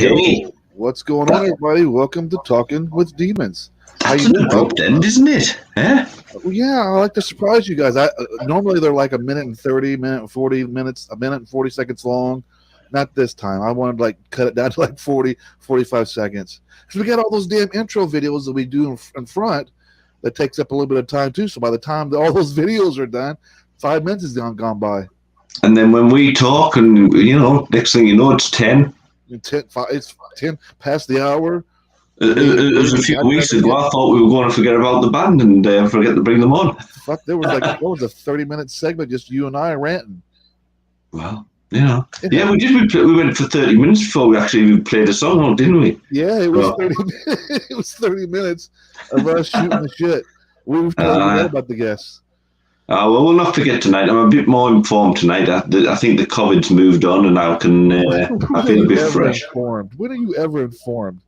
Hey. What's going on, everybody? Welcome to Talking with Demons. That's an abrupt end, isn't it? Eh? Well, yeah, I like to surprise you guys. Normally they're like a minute and 30, minute and 40 minutes, a minute and 40 seconds long. Not this time. I wanted to cut it down to 40, 45 seconds. Because we got all those damn intro videos that we do in front that takes up a little bit of time too. So by the time that all those videos are done, 5 minutes is gone by. And then when we talk and, next thing you know, it's 10. It's 10 past the hour. It was a few weeks ago. I thought we were going to forget about the band and forget to bring them on. Fuck, there was what was a 30-minute segment, just you and I ranting. Well, we did. We went for 30 minutes before we actually played a song, didn't we? Yeah, it was 30 minutes. It was 30 minutes of us shooting the shit. We've told about the guests. Well, we'll not forget tonight. I'm a bit more informed tonight. I think the COVID's moved on and I feel a bit fresh. Informed? When are you ever informed?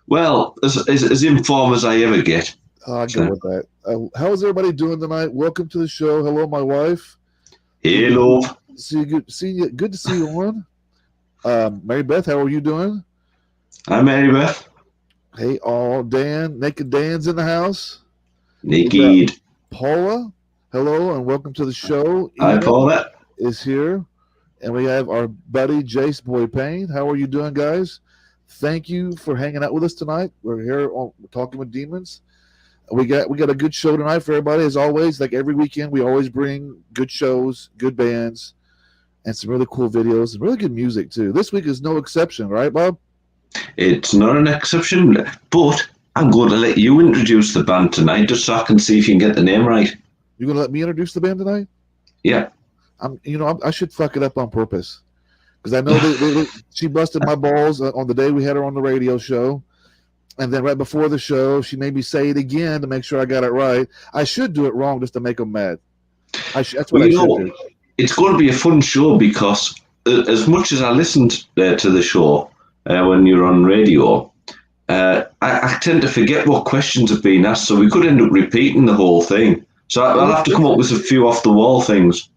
Well, as informed as I ever get. I'll go with that. How's everybody doing tonight? Welcome to the show. Hello, my wife. Hello. Good to see you on. Mary Beth, how are you doing? Hi, Mary Beth. Hey, Naked Dan's in the house. Naked. Paula, hello, and welcome to the show. Hi, Paula. Is here. And we have our buddy, Jace Boy Payne. How are you doing, guys? Thank you for hanging out with us tonight. We're here Talking with Demons. We got a good show tonight for everybody. As always, like every weekend, we always bring good shows, good bands, and some really cool videos and really good music too. This week is no exception, right, Bob? It's not an exception, but I'm going to let you introduce the band tonight just so I can see if you can get the name right. You're going to let me introduce the band tonight? Yeah. I should fuck it up on purpose. Because I know she busted my balls on the day we had her on the radio show. And then right before the show, she made me say it again to make sure I got it right. I should do it wrong just to make them mad. That's what I should do. It's going to be a fun show because as much as I listened to the show when you're on radio, I tend to forget what questions have been asked. So we could end up repeating the whole thing. So I'll have to come up with a few off-the-wall things.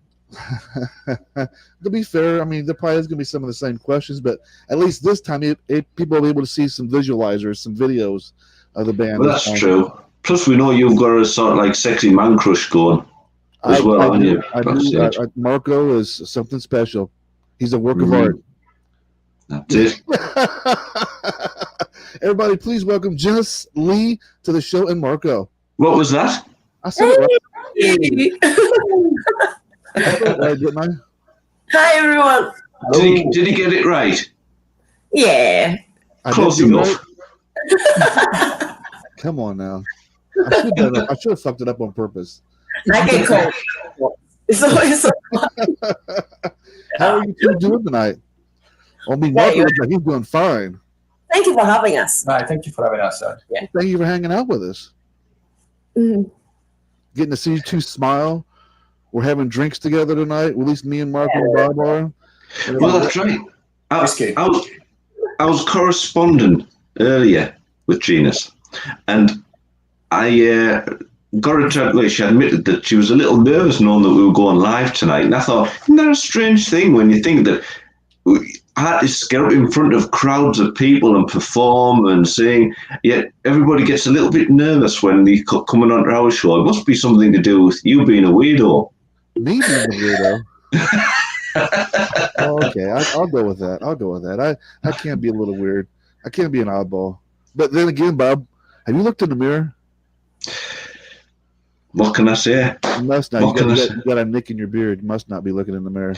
To be fair, I mean, there probably is going to be some of the same questions, but at least this time people will be able to see some visualizers, some videos of the band. Well, that's true. Plus, we know you've got a sort of sexy man crush going as well, haven't you? I do. Marco is something special. He's a work of art. That's it. Everybody, please welcome JeaniceLee to the show and Marco. What was that? I said it right. Didn't I? Hi, everyone. Did he get it right? Yeah. Close enough. Right. Come on now. I should have fucked it up on purpose. I get cold. It's always so fun. How are you two doing tonight? Marco looks like he's doing fine. Thank you for having us. Hi, thank you for having us. Yeah. Thank you for hanging out with us. Mm-hmm. Getting to see you two smile. We're having drinks together tonight. At least me and Marco and Bob are. Well, that's right. I was corresponding earlier with Jeanice, and I got her to admit, she admitted that she was a little nervous knowing that we were going live tonight. And I thought, isn't that a strange thing when you think that artists get up in front of crowds of people and perform and sing, yet everybody gets a little bit nervous when they coming onto our show. It must be something to do with you being a weirdo. Me being a weirdo? Okay, I'll go with that. I can't be a little weird. I can't be an oddball. But then again, Bob, have you looked in the mirror? What can I say? You must not. You got a nick in your beard. You must not be looking in the mirror.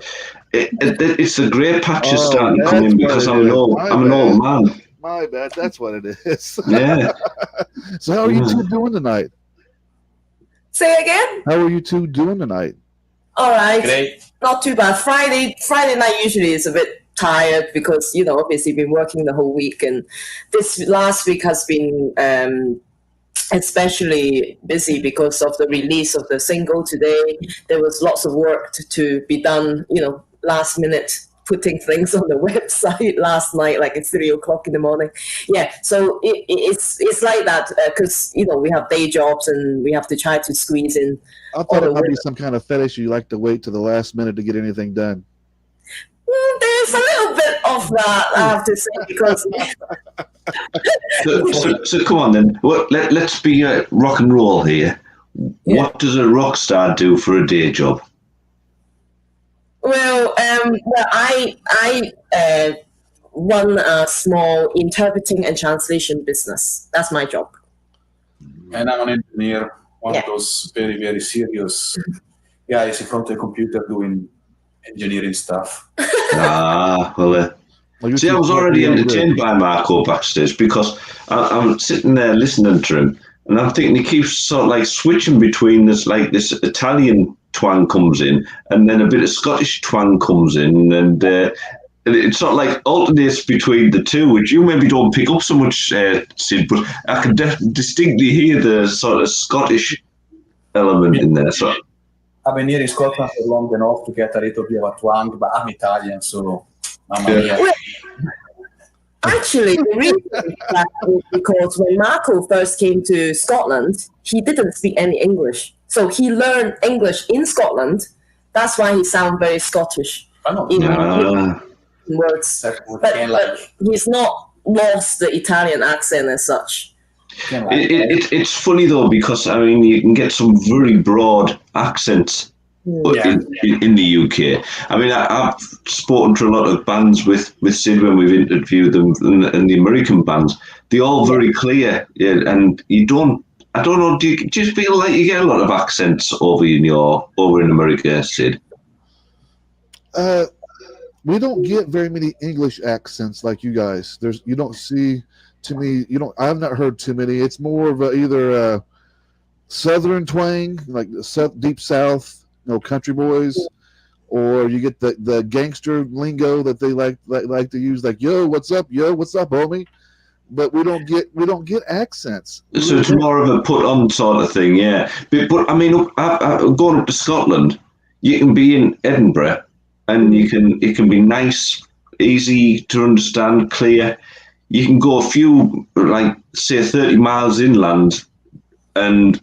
It's the grey patches starting to come in because I'm an old man. My bad. That's what it is. Yeah. So how are you two doing tonight? Say again? How are you two doing tonight? All right. Great. Not too bad. Friday night usually is a bit tired because, obviously been working the whole week. And this last week has been especially busy because of the release of the single today. There was lots of work to be done, last minute, putting things on the website last night, like at 3:00 in the morning. Yeah, so it's like that because, we have day jobs and we have to try to squeeze in. I thought it might be some kind of fetish you like to wait to the last minute to get anything done. There's a little bit of that, I have to say, because So come on then. Let's be rock and roll here. Yeah. What does a rock star do for a day job? well, I run a small interpreting and translation business. That's my job. And I'm an engineer, one Yeah. of those very, very serious guys in front of the computer doing engineering stuff. Well, Well, see, I was already entertained by Marco backstage because I'm sitting there listening to him, and I'm thinking he keeps sort of like switching between this Italian twang comes in, and then a bit of Scottish twang comes in, and it sort of like alternates between the two, which you maybe don't pick up so much, Sid, but I can distinctly hear the sort of Scottish element in there. So I've been here in Scotland for long enough to get a little bit of a twang, but I'm Italian, so mamma mia. Well, actually, the reason that is because when Marco first came to Scotland, he didn't speak any English. So he learned English in Scotland. That's why he sounds very Scottish I know. in words. But he's not lost the Italian accent as such. It's funny though, because I mean you can get some very broad accents in the UK. I mean I've spoken to a lot of bands with Sid when we've interviewed them, and the American bands. They're all very clear, and you don't. I don't know. Do you just feel like you get a lot of accents over in America, Sid? We don't get very many English accents like you guys. You don't see. To me, I have not heard too many. It's more of either a Southern twang, like the deep South, country boys, or you get the gangster lingo that they like to use, like "Yo, what's up, homie?" But we don't get accents. So it's more of a put on sort of thing, yeah. But I mean, going up to Scotland, you can be in Edinburgh, and it can be nice, easy to understand, clear. You can go a few, like, say, 30 miles inland, and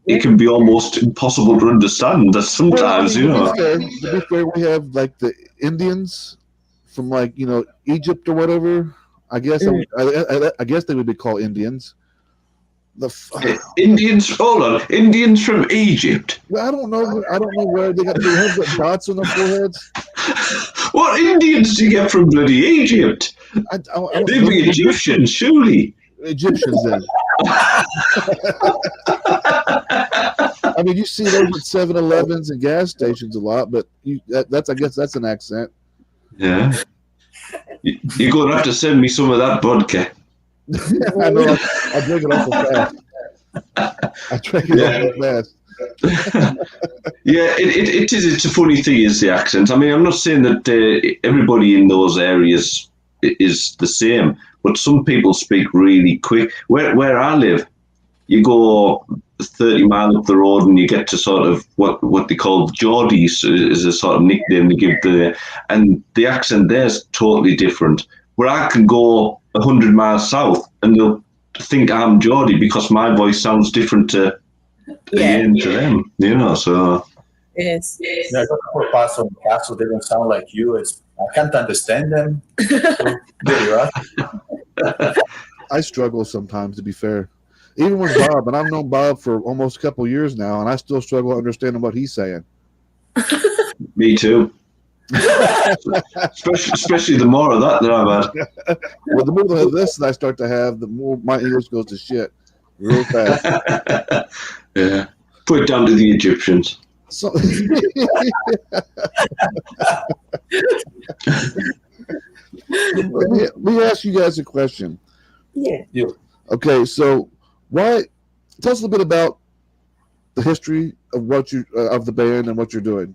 it can be almost impossible to understand sometimes, To be fair, we have, like, the Indians from, like, Egypt or whatever. I guess I guess they would be called Indians. Indians, hold on, Indians from Egypt? Well, I don't know where they have the dots on their foreheads. What Indians do you get from bloody Egypt? They'd be Egyptians, surely. Egyptians, then. I mean, you see those at 7-Elevens and gas stations a lot, but I guess that's an accent. Yeah. You're going to have to send me some of that vodka. I know. I drink it awful fast. Yeah, it is. It's a funny thing, is the accent. I mean, I'm not saying that everybody in those areas is the same, but some people speak really quick. Where I live, you go 30 miles up the road and you get to sort of what they call Geordies, is a sort of nickname they give and the accent there is totally different. Where I can go 100 miles south and they'll think I'm Geordie because my voice sounds different to them, so. Yes. Yeah, I got a couple parts of the castle, they don't sound like you. I can't understand them. So, there you are. I struggle sometimes, to be fair. Even with Bob, and I've known Bob for almost a couple of years now, and I still struggle understanding what he's saying. Me too. especially the more of that I've had. Well, the more of this that I start to have, the more my English goes to shit real fast. Yeah. Put it down to the Egyptians. So, let me ask you guys a question. Yeah. Okay, so tell us a little bit about the history of what you of the band and what you're doing.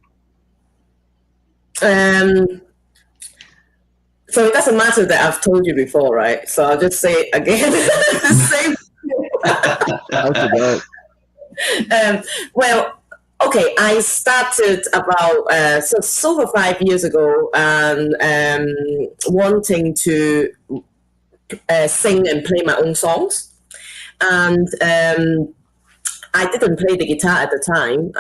So it doesn't matter that I've told you before, right? So I'll just say it again. The same. I forgot. Well, okay. I started about over 5 years ago, and wanting to sing and play my own songs, and I didn't play the guitar at the time,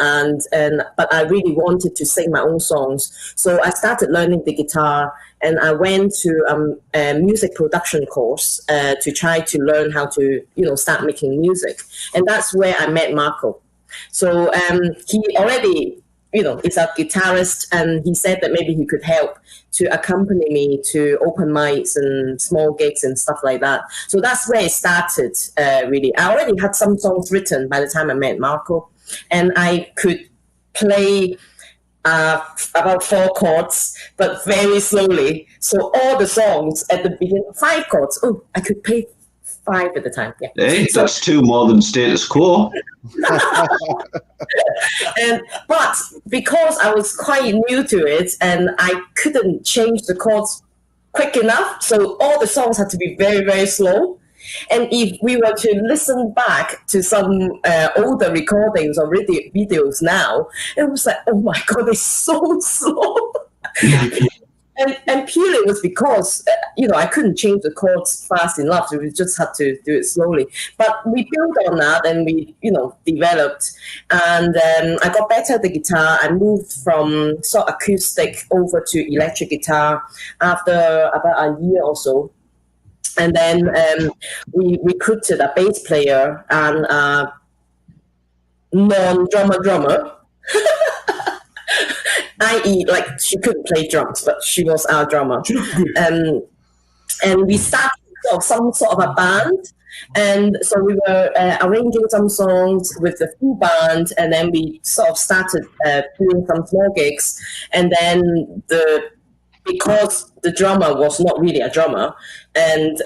but I really wanted to sing my own songs. So I started learning the guitar, and I went to a music production course to try to learn how to, start making music. And that's where I met Marco. So he already, is a guitarist, and he said that maybe he could help to accompany me to open mics and small gigs and stuff like that. So that's where it started, really. I already had some songs written by the time I met Marco, and I could play about 4 chords, but very slowly. So all the songs at the beginning, 5 chords. Oh, I could play 5 at the time. Yeah. Hey, that's 2 more than status quo. But because I was quite new to it and I couldn't change the chords quick enough, so all the songs had to be very, very slow. And if we were to listen back to some older recordings or videos now, it was like, oh my God, it's so slow. And purely it was because, I couldn't change the chords fast enough. So we just had to do it slowly. But we built on that and we, developed. And I got better at the guitar. I moved from sort of acoustic over to electric guitar after about a year or so. And then we recruited a bass player and a non-drummer. i.e., like, she couldn't play drums, but she was our drummer. And we started some sort of a band. And so we were arranging some songs with the full band, and then we sort of started doing some small gigs. And then because the drummer was not really a drummer, and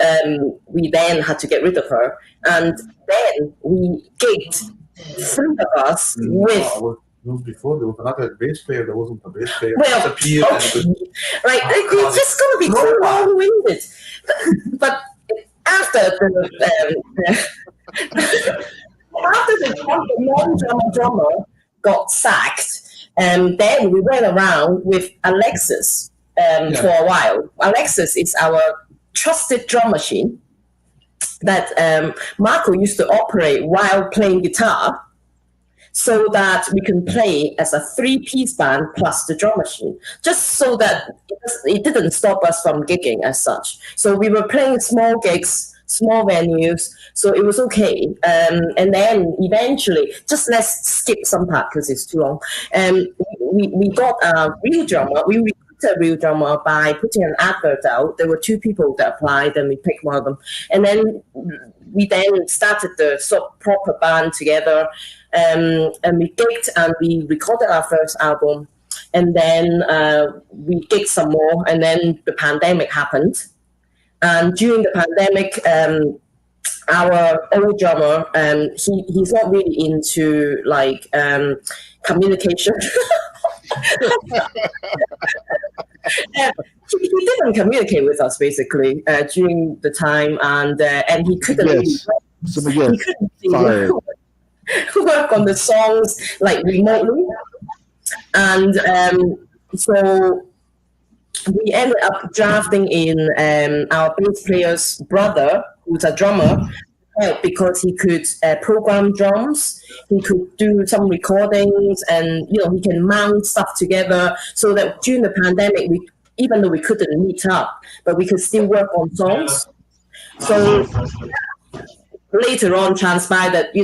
we then had to get rid of her. And then we gigged, 3 of us, with... Before there was another bass player, there wasn't a bass player. Well, okay. Right, it's just going to be too long-winded. But after the non-drummer got sacked, then we went around with Alexis for a while. Alexis is our trusted drum machine that Marco used to operate while playing guitar, so that we can play as a 3-piece band plus the drum machine, just so that it didn't stop us from gigging as such. So we were playing small gigs, small venues, so it was okay. And then eventually, just let's skip some part because it's too long. We got a real drummer. We recruited a real drummer by putting an advert out. There were 2 people that applied, and we picked one of them. And then we started the sort of proper band together. And we gigged and we recorded our first album, and then we gigged some more, and then the pandemic happened. And during the pandemic, our old drummer, he's not really into like communication. He didn't communicate with us basically during the time, and he couldn't really work on the songs like remotely, and so we ended up drafting in our bass player's brother, who's a drummer, because he could program drums, he could do some recordings, and he can mount stuff together, so that during the pandemic, even though we couldn't meet up, but we could still work on songs. So later on transpired that we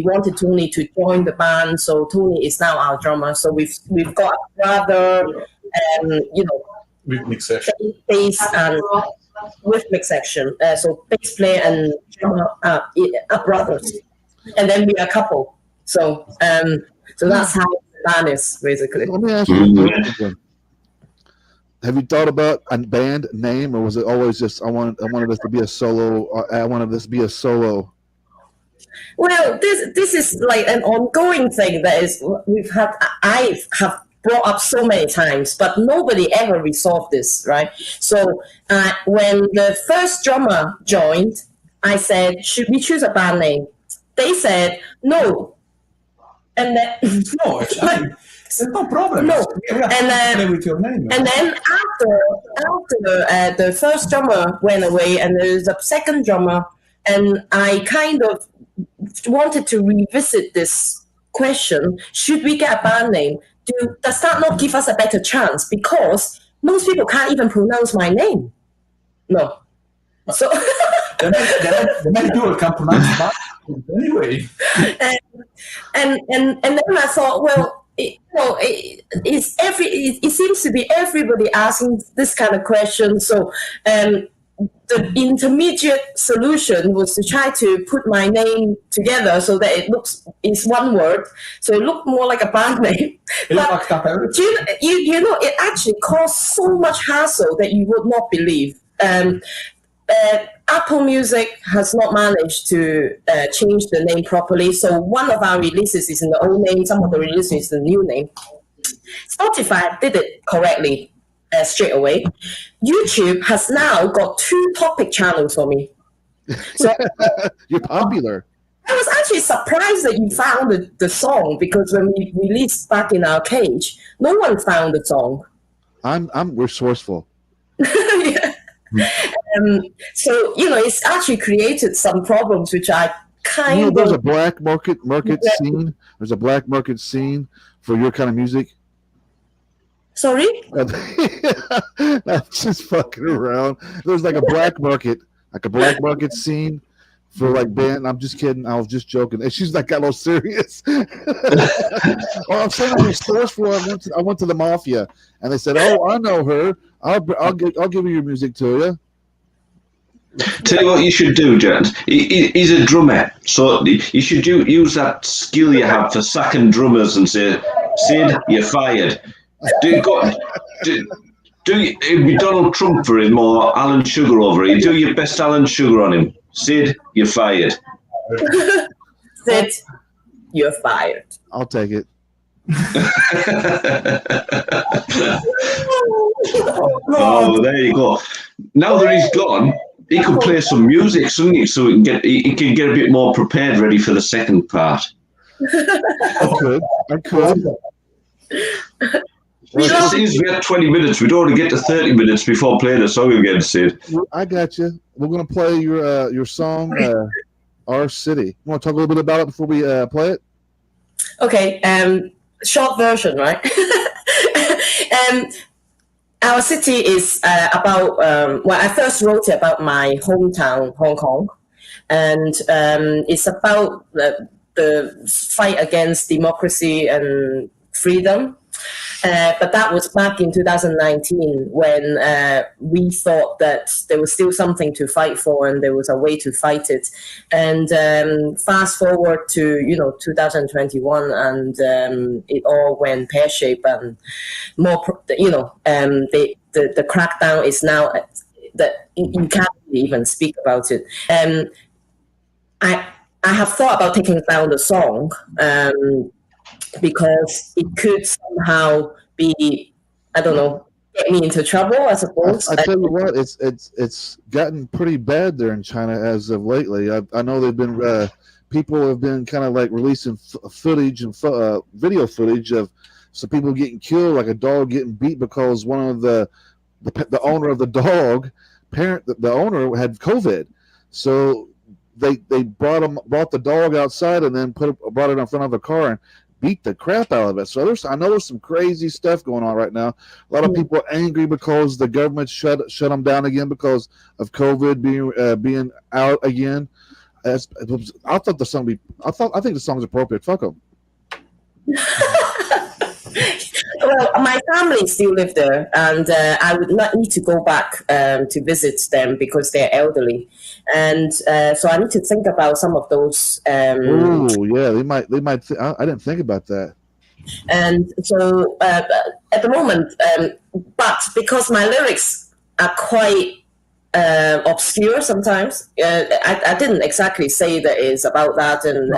wanted Tony to join the band, so Tony is now our drummer. So we've got a brother, with mix section, bass and with mix section. So bass player and drummer are brothers, and then we are a couple. So that's how the band is basically. Let me ask you a question. Have you thought about a band name, or was it always just I wanted us to be a solo? I wanted this to be a solo. Well, this is like an ongoing thing that is I have brought up so many times, but nobody ever resolved this, right? So when the first drummer joined, I said, "Should we choose a band name?" They said no, and then no, it's no problem. No, with your name. And then after the first drummer went away, and there's a second drummer And I kind of wanted to revisit this question: should we get a band name? Does that not give us a better chance? Because most people can't even pronounce my name. No. So they might do a compromise anyway. And then I thought, well, it seems to be everybody asking this kind of question. So the intermediate solution was to try to put my name together so that it's one word, so it looked more like a band name. But it actually caused so much hassle that you would not believe. Apple Music has not managed to change the name properly, so one of our releases is in the old name, some of the releases is the new name. Spotify did it correctly straight away. YouTube has now got 2 topic channels for me. So you're popular. I was actually surprised that you found the song, because when we released Back in Our Cage, no one found the song. I'm resourceful. Yeah. So it's actually created some problems, which I kind of. There's a black market scene. There's a black market scene for your kind of music. Sorry? I'm just fucking around. There's like a black market scene for like band. I'm just kidding. I was just joking. And she's like got a little serious. I'm saying I'm resourceful. I went to the Mafia, and they said, "Oh, I know her. I'll give you your music to you." Tell you what you should do, Jan. He's a drummer, so you should use that skill you have for sacking drummers and say, "Sid, you're fired." Do be Donald Trump for him or Alan Sugar over him. Do your best Alan Sugar on him. Sid, you're fired. Sid, you're fired. I'll take it. Oh, there you go. Now that he's gone, he could play some music, couldn't he? So he can get a bit more prepared, ready for the second part. I could. It seems we had 20 minutes. We don't want to get to 30 minutes before playing a song again, Sid. I got you. We're going to play your song, Our City. You want to talk a little bit about it before we play it? Okay. Short version, right? Our City is about, I first wrote it about my hometown, Hong Kong. And it's about the fight against democracy and freedom. But that was back in 2019 when we thought that there was still something to fight for and there was a way to fight it. And fast forward to 2021, and it all went pear-shaped, and more the crackdown is now that you can't even speak about it. I have thought about taking down the song. Because it could somehow be, I don't know, get me into trouble, I suppose. I tell you what, it's gotten pretty bad there in China as of lately. I know they've been people have been kind of like releasing footage and video footage of some people getting killed, like a dog getting beat because one of the owner of the dog, the owner had COVID, so they brought the dog outside and then brought it in front of a car and beat the crap out of it. So I know there's some crazy stuff going on right now. A lot of people are angry because the government shut them down again because of COVID being out again. I think the song's appropriate. Fuck them. Well, my family still live there, and I would not need to go back to visit them because they're elderly, and so I need to think about some of those. Oh yeah, they might. I didn't think about that. And so at the moment, but because my lyrics are quite obscure sometimes, I didn't exactly say that it's about that, and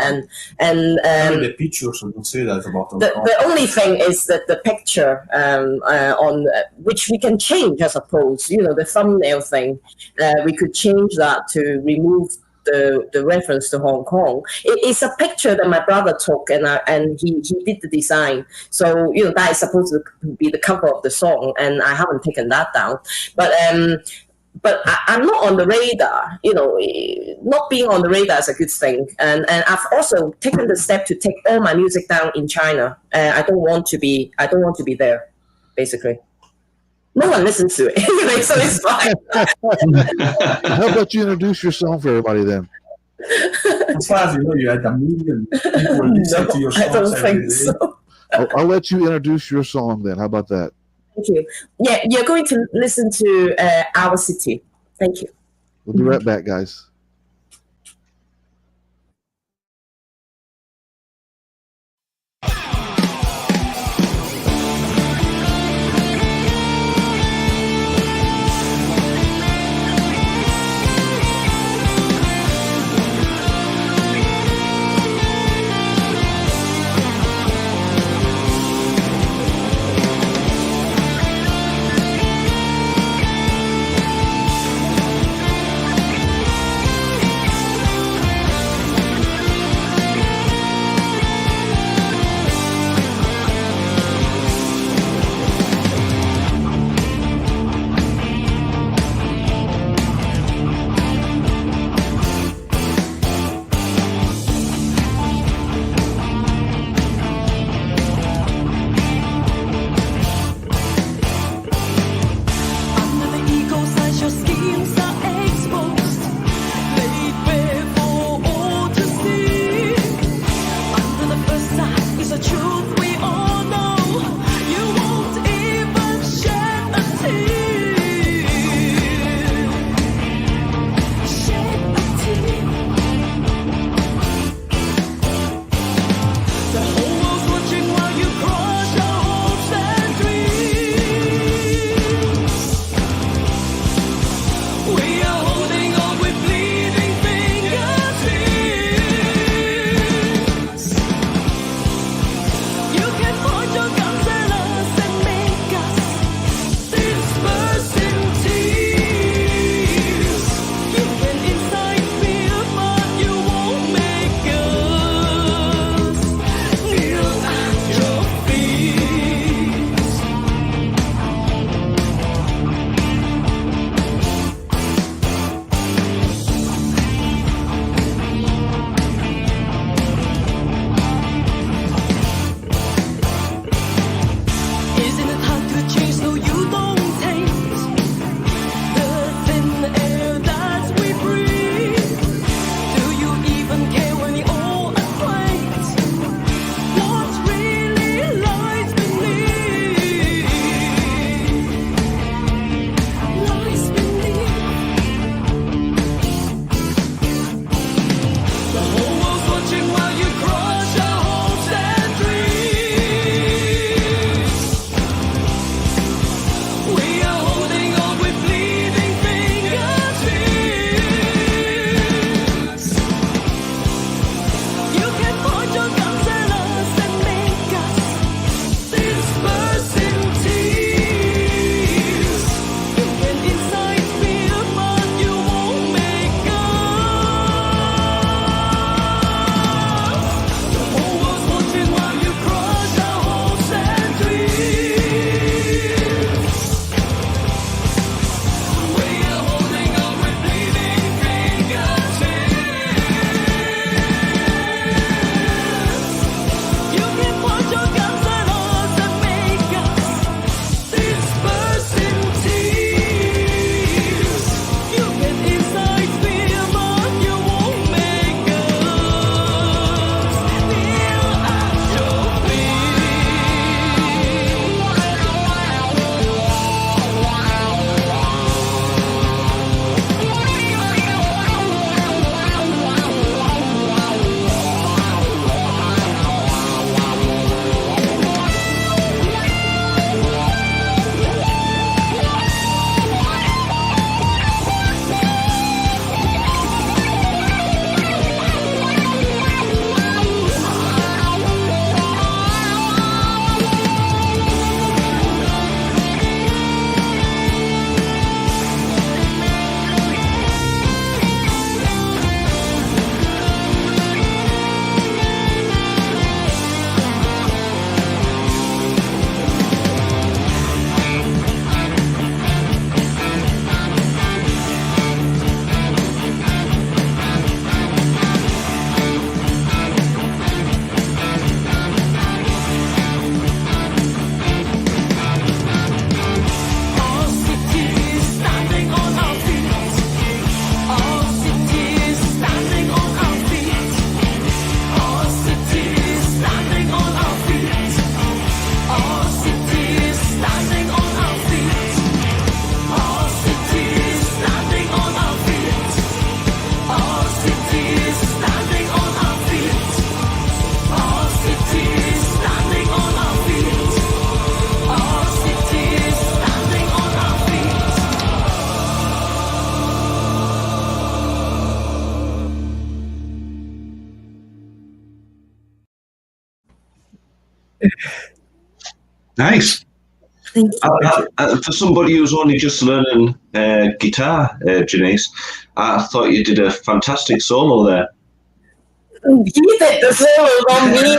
the pictures don't say that about the only thing is that the picture on which we can change, I suppose, the thumbnail thing, we could change that to remove the reference to Hong Kong. It's a picture that my brother took, and he did the design. So that is supposed to be the cover of the song, and I haven't taken that down. But but I'm not on the radar. Not being on the radar is a good thing. And I've also taken the step to take all my music down in China. I don't want to be there, basically. No one listens to it anyway, so it's fine. How about you introduce your song for everybody then? As far as you know, you had 1 million people listen to your songs I don't every think day. so. I'll let you introduce your song then. How about that? Thank you. Yeah, you're going to listen to Our City. Thank you. We'll be right back, guys. Nice. Thank you. For somebody who's only just learning guitar, Janice, I thought you did a fantastic solo there. He did the solo, not me.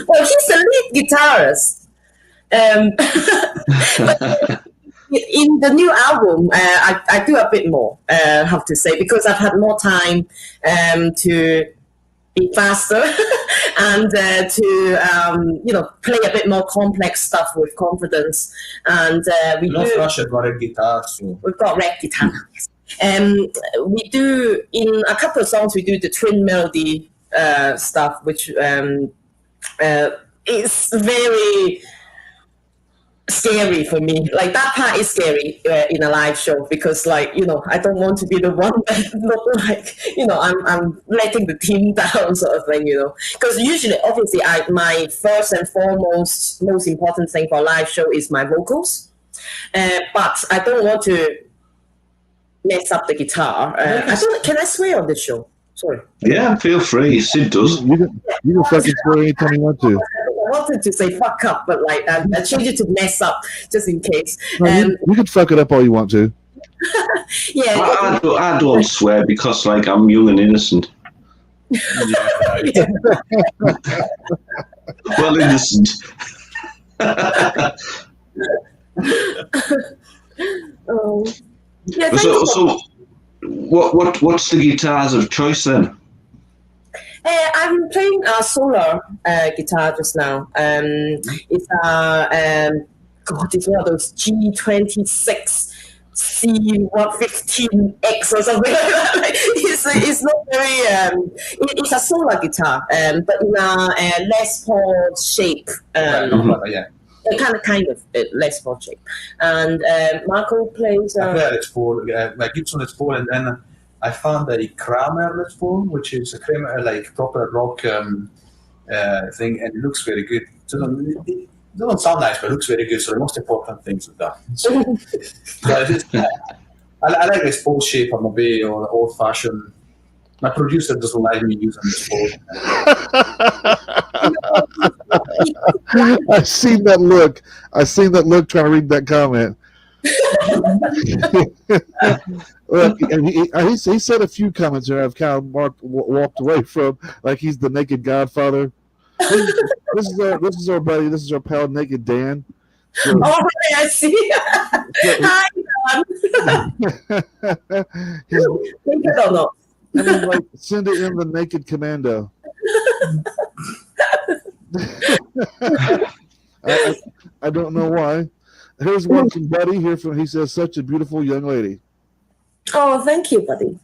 Well, he's the lead guitarist. But in the new album, I do a bit more, I have to say, because I've had more time to be faster and to play a bit more complex stuff with confidence. And we've got red guitar. So. We've got red guitar. We do in a couple of songs. We do the twin melody stuff, which is very scary for me. Like that part is scary in a live show because, like, I don't want to be the one that look like I'm letting the team down, sort of thing. Because usually, obviously, my first and foremost most important thing for a live show is my vocals, but I don't want to mess up the guitar. Can I swear on this show? Sorry. Yeah, feel free. Sid does. You can fucking swear anytime you want to. I wanted to say fuck up, but like I changed it to mess up just in case. No, you can fuck it up all you want to. Yeah. I don't swear because like I'm young and innocent. Well, innocent. Yeah, so what's the guitars of choice then? I'm playing a solar guitar just now. It's it's one of those G26 C115X or something like that. It's not very. It's a solar guitar, but in a Les Paul shape. Yeah. Kind of Les Paul shape. And Marco plays. I play Les Paul, like Gibson Les Paul, and then I found a Kramer Les Paul, which is a Kramer like proper rock thing, and it looks very good. It doesn't sound nice, but it looks very good. So the most important things with that. So, I like Les Paul shape. I'm a bit old-fashioned. My producer doesn't like me using this board. I seen that look. Trying to read that comment. Look, he said a few comments here I've kind of walked away from, like he's the naked Godfather. This is our buddy. This is our pal, Naked Dan. So, I see. Hi, Dan. I mean, like, send it in the Naked Commando. I don't know why. Here's one from Buddy. He says, "Such a beautiful young lady." Oh, thank you, Buddy.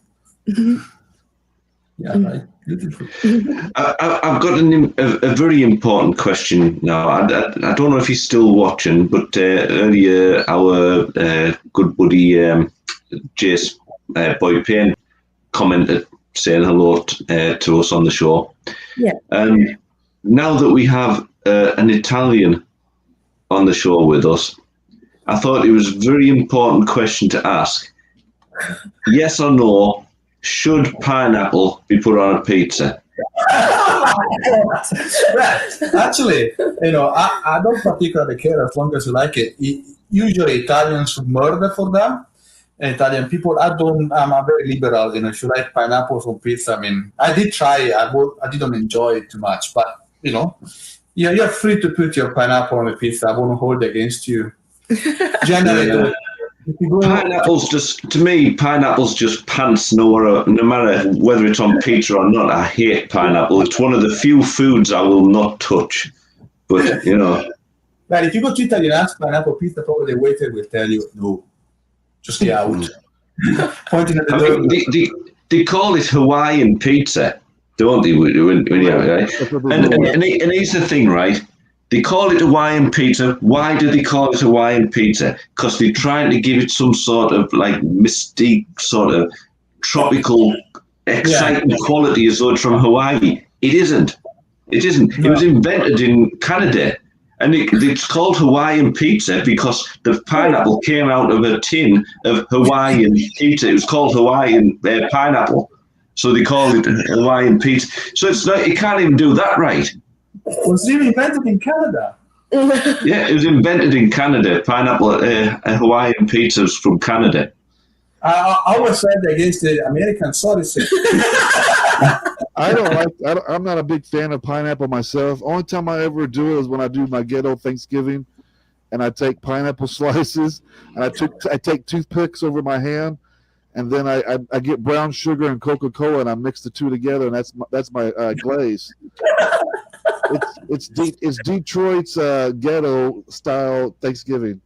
Yeah, right. I've got a very important question now. I don't know if he's still watching, but earlier our good buddy Jace Boy Payne commented saying hello to us on the show. Yeah. And now that we have an Italian on the show with us, I thought it was a very important question to ask. Yes or no, should pineapple be put on a pizza? Actually, I don't particularly care as long as you like it. Usually Italians would murder for them. Italian people, I'm a very liberal. If you like pineapples on pizza, I mean, I did try. I didn't enjoy it too much, but you're free to put your pineapple on a pizza. I won't hold against you. Generally, pineapples just pants no matter whether it's on pizza or not. I hate pineapple. It's one of the few foods I will not touch. But But if you go to Italy and ask pineapple pizza, probably the waiter will tell you no. Just get out. Pointing at the door. They call it Hawaiian pizza, don't they? When you have it, right? And here's the thing, right? They call it Hawaiian pizza. Why do they call it Hawaiian pizza? Because they're trying to give it some sort of like mystique, sort of tropical, exciting quality as though it's from Hawaii. It isn't. It was invented in Canada. And it's called Hawaiian pizza because the pineapple came out of a tin of Hawaiian pizza. It was called Hawaiian pineapple. So they call it Hawaiian pizza. So it's not, you can't even do that right. It was really invented in Canada. Yeah, it was invented in Canada. Pineapple Hawaiian pizzas from Canada. I always said against the Americans. Sorry, sir. I'm not a big fan of pineapple myself. Only time I ever do it is when I do my ghetto Thanksgiving, and I take pineapple slices and I take toothpicks over my ham, and then I get brown sugar and Coca-Cola and I mix the two together, and that's my glaze. It's Detroit's ghetto style Thanksgiving.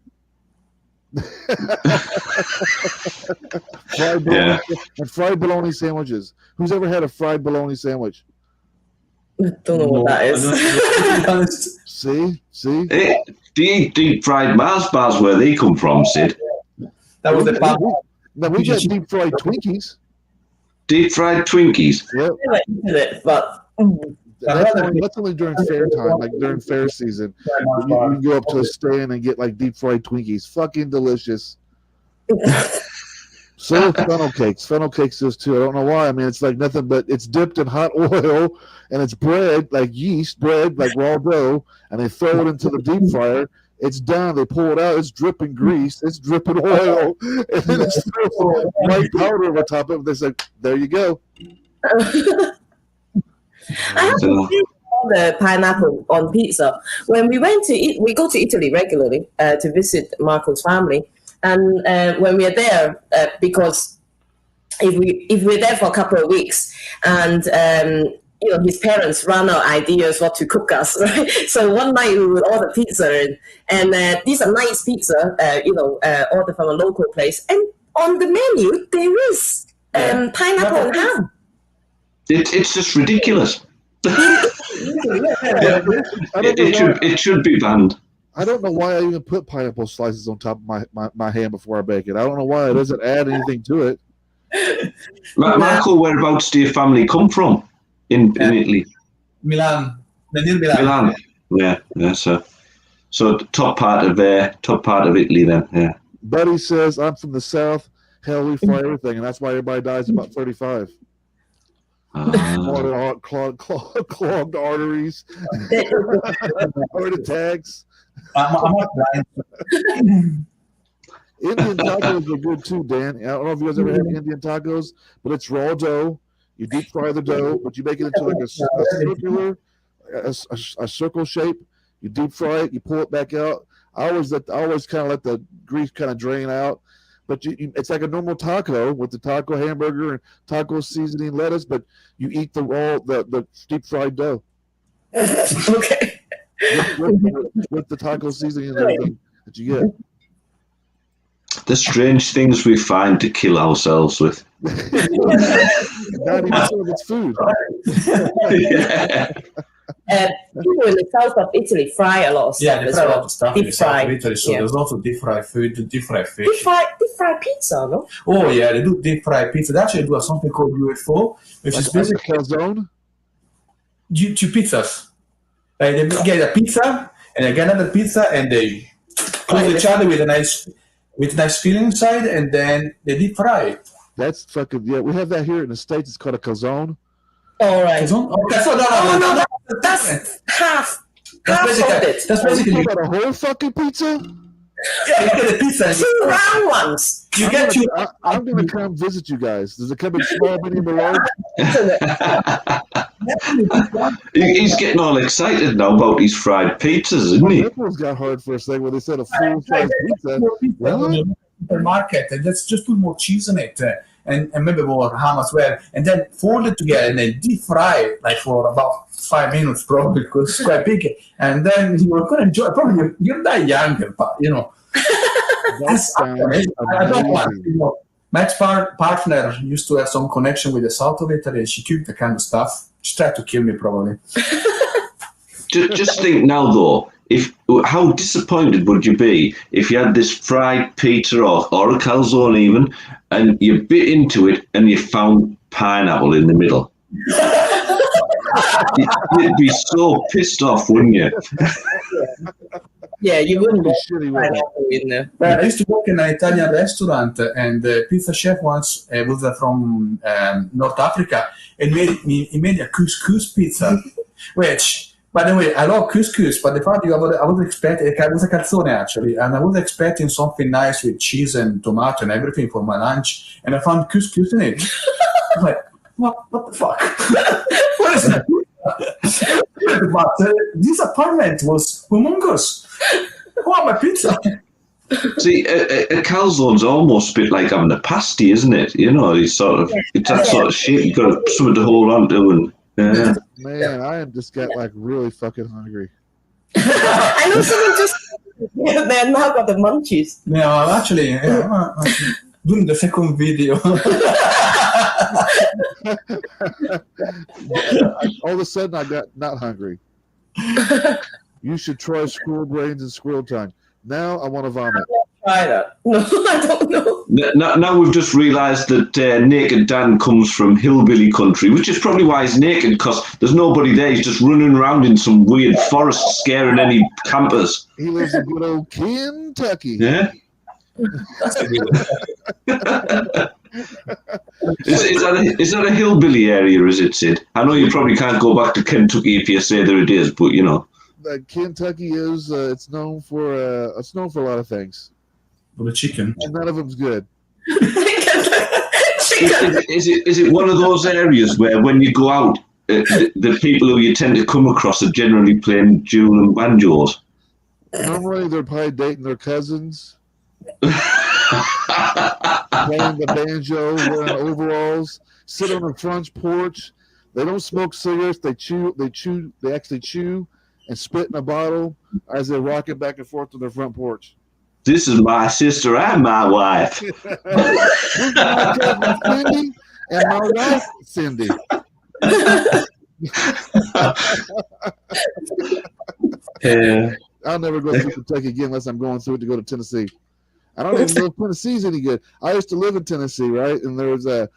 Fried bologna sandwiches. Who's ever had a fried bologna sandwich? I don't know what that is. See? Hey, do you eat deep fried Mars bars where they come from, Sid? That was the part. No, we got deep fried Twinkies. Deep fried Twinkies? Yep. I like it, but That's only during fair time, like during fair season. You can go up to a stand and get like deep fried Twinkies. Fucking delicious. So funnel cakes. Funnel cakes is too. I don't know why. I mean, it's like nothing but it's dipped in hot oil and it's bread, like yeast bread, like raw dough, and they throw it into the deep fryer. It's done. They pull it out. It's dripping grease. It's dripping oil, and then it's white powder over top of it. They say, "There you go." I have to see the pineapple on pizza. When we went to we go to Italy regularly to visit Marco's family, and when we are there, because if we're there for a couple of weeks, and his parents run out ideas what to cook us, right? So one night we would order pizza, and these are nice pizza, order from a local place, and on the menu there is pineapple and ham. It's just ridiculous. It should be banned. I don't know why I even put pineapple slices on top of my ham before I bake it. I don't know why. It doesn't add anything to it. Marco, whereabouts do your family come from in Italy? Milan. Milan. Yeah. So the top part of Italy then. Yeah. Buddy says I'm from the south. Hell, we fry everything, and that's why everybody dies about 35. Clogged arteries, heart attacks. I'm not blind. Indian tacos are good too, Dan. I don't know if you guys ever had Indian tacos, but it's raw dough. You deep fry the dough, but you make it into like a circle shape. You deep fry it, you pull it back out. I always kind of let the grease kind of drain out. But it's like a normal taco with the taco hamburger and taco seasoning lettuce, but you eat the deep fried dough. Okay. With the taco seasoning and everything that you get. The strange things we find to kill ourselves with. Not even some of it's food. Yeah. People in the south of Italy fry a lot of stuff. Yeah, they fry a lot of stuff in the south of Italy, so yeah. there's lots of deep fried food, deep fried fish. Deep fried pizza, no? Oh yeah, they do deep fried pizza. They actually do something called UFO, which is basically calzone. Two pizzas. Like they get a pizza and they get another pizza and they close each other with a nice filling inside, and then they deep fry it. That's fucking We have that here in the States. It's called a calzone. All right. No. That's half of it. That's basically a whole fucking pizza. Yeah, you get a pizza. Two round ones. I'm gonna come visit you guys. Does it come in small, medium, or large? He's getting all excited now about these fried pizzas, isn't he? Nipples got hard for a second when they said a full-size pizza. Really? Supermarket, and let's just put more cheese in it, and maybe more ham as well, and then fold it together and then deep fry it like for about 5 minutes probably, because it's quite big, and then you're gonna enjoy. Probably you'll die younger, but I don't want. My partner used to have some connection with the south of Italy, and she cooked the kind of stuff. She tried to kill me probably. Just think now, though. How disappointed would you be if you had this fried pizza or a calzone even, and you bit into it and you found pineapple in the middle? You'd be so pissed off, wouldn't you? Yeah, you wouldn't Be want shitty, wouldn't it? pineapple in there. Well, I used to work in an Italian restaurant, and the pizza chef once was from North Africa, and he made a couscous pizza, which, by the way, I love couscous, but the fact I was expecting, it was a calzone actually, and I was expecting something nice with cheese and tomato and everything for my lunch, and I found couscous in it. I'm like, what the fuck? What is that? But this apartment was humongous. Who want my pizza? See, a calzone's almost a bit like having a pasty, isn't it? You know, it's that sort of shit. You've got something to hold on to. And Man, I am just got like really fucking hungry. I know someone just man now got the munchies. Yeah, actually, doing the second video. All of a sudden, I got not hungry. You should try squirrel brains and squirrel tongue. Now I want to vomit. Try that. No, I don't know. now we've just realised that Naked Dan comes from hillbilly country, which is probably why he's naked, because there's nobody there. He's just running around in some weird forest scaring any campers. He lives in good old Kentucky. Yeah. Is that a hillbilly area, is it, Sid? I know you probably can't go back to Kentucky if you say that it is, but you know. Kentucky is it's known for a lot of things. For the chicken. And none of them's good. Is it one of those areas where when you go out, the people who you tend to come across are generally playing dual and banjos? Normally they're probably dating their cousins. Playing the banjo, wearing overalls, sit on the front porch. They don't smoke cigarettes. They actually chew and spit in a bottle as they're walking back and forth to their front porch. This is my sister and my wife. This is my cousin Cindy and my wife Cindy. Yeah. I'll never go through Kentucky again unless I'm going through it to go to Tennessee. I don't even know if Tennessee's any good. I used to live in Tennessee, right? And there was a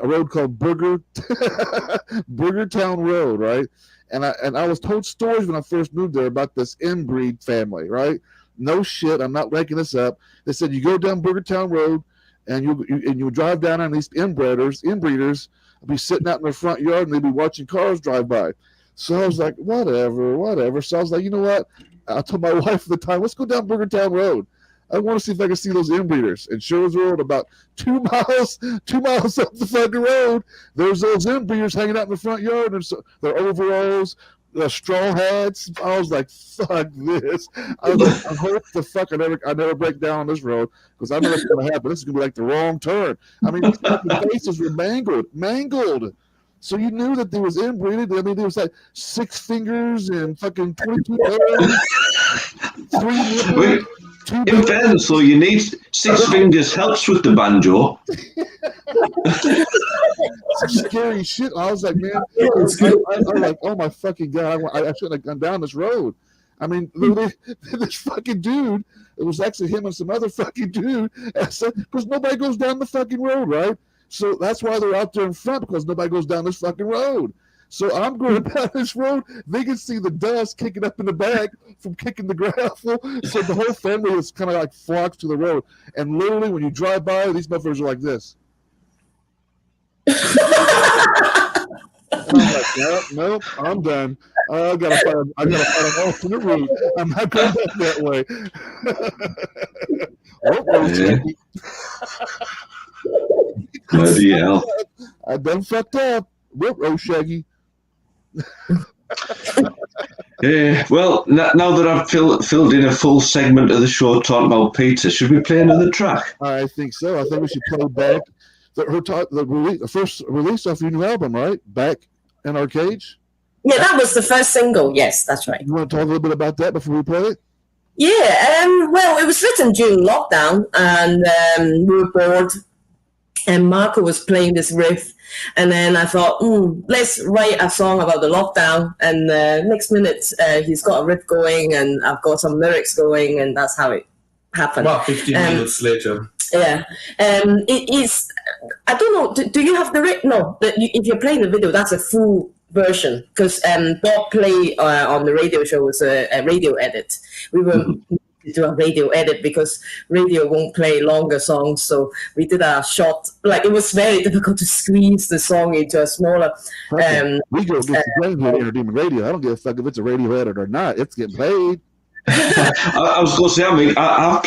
road called Burgertown Road, right? And I was told stories when I first moved there about this inbreed family, right? No shit, I'm not making this up. They said you go down Burgertown Road and you drive down on these inbreeders will be sitting out in their front yard and they'd be watching cars drive by. So I was like, whatever. So I was like, you know what? I told my wife at the time, let's go down Burgertown Road. I want to see if I can see those inbreeders. And sure as world, about 2 miles up the fucking road, there's those inbreeders hanging out in the front yard. And their overalls, their straw hats. I was like, fuck this. I was like, I hope the fuck I never break down on this road, because I know what's going to happen. This is going to be like the wrong turn. I mean, these fucking faces were mangled. So you knew that there was inbreeding. I mean, there was like 6 fingers and fucking 22 toes, 3 nipples. In fairness, so you need 6 fingers helps with the banjo. Scary shit. I was like, man, I was like, oh my fucking God, I shouldn't have gone down this road. I mean, literally, this fucking dude, it was actually him and some other fucking dude, because nobody goes down the fucking road, right? So that's why they're out there in front, because nobody goes down this fucking road. So I'm going down this road. They can see the dust kicking up in the back from kicking the gravel. So the whole family is kind of like flocks to the road. And literally, when you drive by, these motherfuckers are like this. And I'm like, nope, I'm done. I gotta find an alternate route. I'm not going back that way. Bloody hell. I done fucked up. Oh, Shaggy. Yeah, well, now that I've filled in a full segment of the show talking about pizza, should we play another track? I think so. I think we should play back the first release off your new album, right? Back in Our Cage. Yeah, that was the first single. Yes, that's right. You want to talk a little bit about that before we play it? Yeah, well, it was written during lockdown, and we were bored, and Marco was playing this riff, and then I thought, let's write a song about the lockdown, and next minute he's got a riff going, and I've got some lyrics going, and that's how it happened. About 15 minutes later. Yeah, it is, I don't know, do you have the riff? No, if you're playing the video, that's a full version because Bob played on the radio show was a radio edit. We were to do a radio edit because radio won't play longer songs, so we did a short. Like it was very difficult to squeeze the song into a smaller. We go get the blame here at Entertainment Radio. I don't give a fuck if it's a radio edit or not. It's getting paid. I was going to say, I mean, I've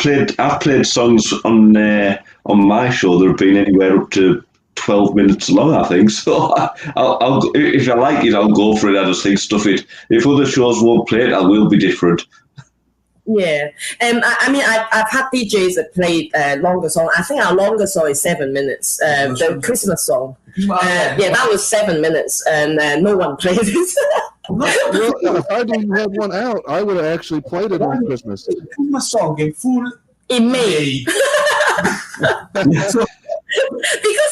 played songs on my show that have been anywhere up to 12 minutes long, I think. So I'll if I like it, I'll go for it. I just think stuff it. If other shows won't play it, I will be different. Yeah, I mean, I've had DJs that played longer song. I think our longest song is 7 minutes. The Christmas song. Yeah, that was 7 minutes, and no one played it. Well, if I didn't have one out, I would have actually played it on Christmas. Christmas song in full In May. Because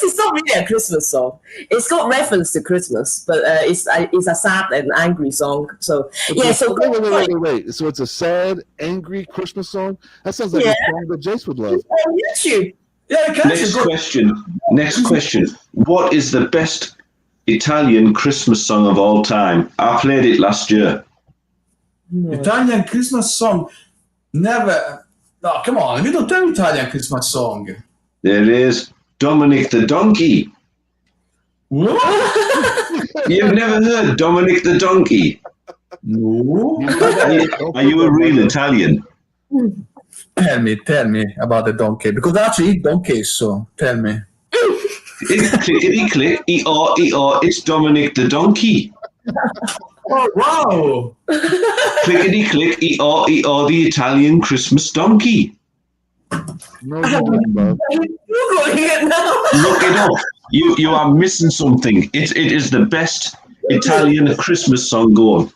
it's not really a Christmas song. It's got reference to Christmas, but it's a sad and angry song. So yeah, so wait. So it's a sad, angry Christmas song? That sounds like a song that Jace would love. On YouTube. Yeah, Next question. What is the best Italian Christmas song of all time? I played it last year. Italian Christmas song? Never. No, come on. We don't have Italian Christmas song. There is Dominic the Donkey. What? You've never heard Dominic the Donkey? No. Are you a real Italian? Tell me about the donkey. Because I actually eat donkeys, so tell me. Clickety-click, E-R, it's Dominic the Donkey. Oh, wow. Clickety-click, E-R, the Italian Christmas donkey. No, Bob. Googling it now. Look it up. You are missing something. It is the best Italian Christmas song going.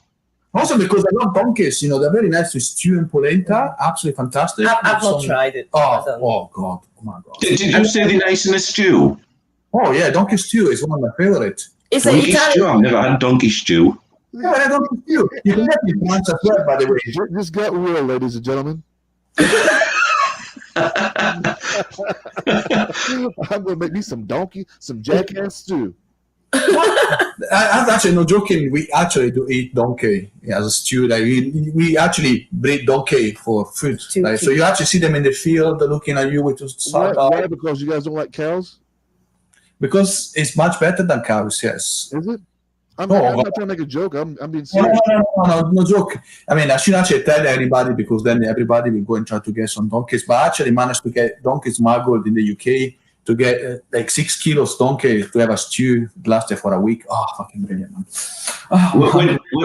Also because I love donkeys, they're very nice with stew and polenta. Absolutely fantastic. I've not tried it. Oh God. Oh my God. Did you say they're nice in a stew? Oh yeah, donkey stew is one of my favorite. It's donkey stew? I've never had donkey stew. Yeah, I donkey stew. You can get it once as well, by the way. Just got real, ladies and gentlemen. I'm going to make me some jackass stew. I'm actually not joking. We actually do eat donkey as a stew. Like we actually breed donkey for food. Like, so you actually see them in the field looking at you with side eye. Why? Because you guys don't like cows? Because it's much better than cows, yes. Is it? I'm not trying to make a joke. I'm being serious. No joke. I mean, I should actually tell everybody because then everybody will go and try to get some donkeys. But I actually managed to get donkeys smuggled in the UK to get like 6 kilos donkey to have a stew. It lasted for a week. Oh, fucking brilliant, man.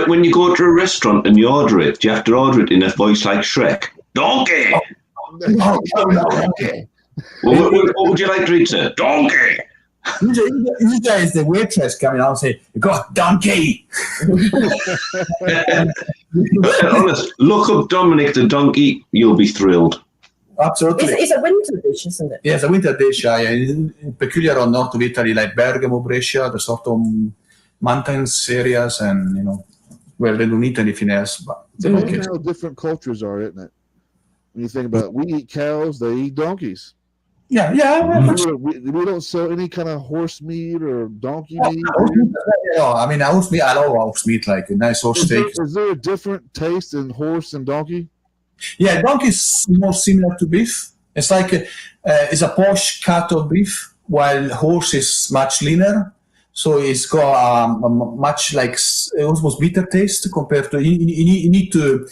When you go to a restaurant and you order it, do you have to order it in a voice like Shrek? Donkey! Donkey. What would you like to eat, sir? Donkey! Usually is the waitress coming out and say, "You got donkey." Honest, look up Dominic the Donkey. You'll be thrilled. Absolutely. It's a winter dish, isn't it? Yeah, it's a winter dish. Peculiar on north of Italy, like Bergamo, Brescia, the sort of mountains areas, and where they don't eat anything else. But That's how different cultures are, isn't it? When you think about it, we eat cows, they eat donkeys. Yeah. We don't sell any kind of horse meat or donkey meat. I mean, horse meat. I love horse meat, like a nice horse steak. Is there a different taste in horse and donkey? Yeah, donkey is more similar to beef. It's like it's a posh cut of beef, while horse is much leaner. So it's got a much like almost bitter taste compared to you need to.